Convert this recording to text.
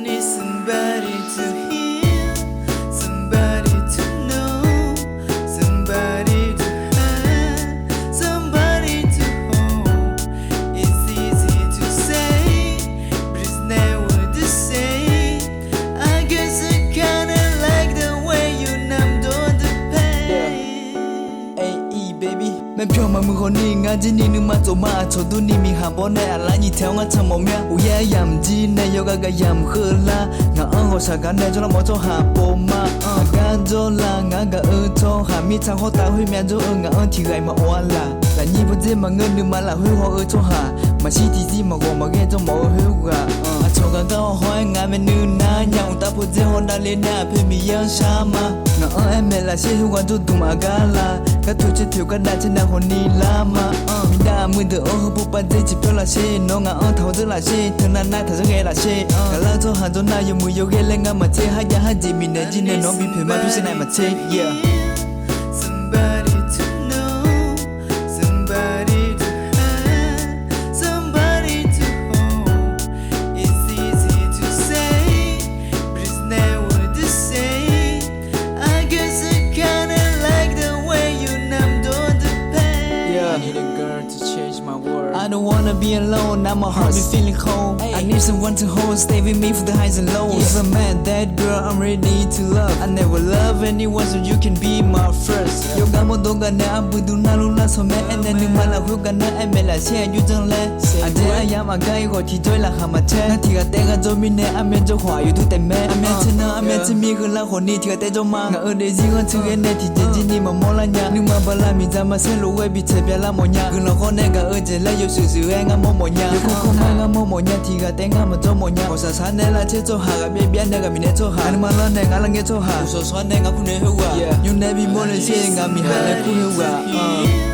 need somebody to hear, somebody to know, somebody to have, somebody to hold. It's easy to say, but it's never the same. I guess I kinda like the way you numbed all the pain. AE baby မပြောမှမခေါ်နေငါချင်းနေနမကြမချိုတူနေမိဟာပေါ်နဲ့အလားကြီးထောင်းငါချမောင်မြဦးရဲ့ယမ်ကြီးနဲ့ယောဂကယမ်ခလာငါအော်ဆာကနေကျွန်တော်မချောဟာပေါ်မကန်ဂျိုလာငါကအထောဟာမိချောဟောတာဝိမြန်ဂျိုငါအန်တီရိုင်မအော်လာလာညီပစေမငနမလာဟွေဟောအချောဟာမရှိတီစီမကောမကဲကြောမောဟွေကအချောကကောဟွိုင်းငါမနူနာညောင်တပုစေဟောတာလေးနာဖေမီယန်ရှာမငါအမဲလာရှိဟွာတူတူမကလာကတူချစ်တူကနာချနာဟိုနီလာမမိနာမွေးတော့ဟပပတဲ့ချပြောလာရှိနောငါအထောက်လာရှိထနာနာထစငယ်လာရှိကလာချောဟာဇနာယမူယောဂဲလည်းငါမချေဟာရဟာဂျီမီနေဂျီနေနောဘီဖေမပြစနိုင်မချေ yeah Somebody to know, somebody to have, somebody to hold. It's easy to say, but it's never the same. I guess I kinda like the way you numbed all the pain. Yeah. I need a girl to change my world. I don't wanna be alone, now my heart be feeling cold. I need someone to hold, stay with me for the highs and lows. If I'm mad, that girl, I'm ready to love. I never love anyone, so you can be my first. Yo gamo doga na abudu na luna so me and then you mala huga na emela share you don't let. I did I am a guy who ti joy la hama che. Na tiga tega jo mi ne amen jo hwa you do te me. Amen to na amen to me la ho ni tiga te jo ma. Nga de ji gon chu ge ne ti je ji ni ma mo la nya. Ni ma ba la mi ja ma se lo we bi che bia la mo nya. Gun lo ho ne ga je la yo su su nga mo mo nya. Yo ko ma nga mo mo nya tiga te nga ma jo mo nya. Ko sa sa ne la che jo ha ga bia bia ne ga mi ne jo ha. Ani ma la ne nga la nge jo ha. So so ne nga ku ne hu wa. You ne bi mo le she nga mi ha le ku hu wa.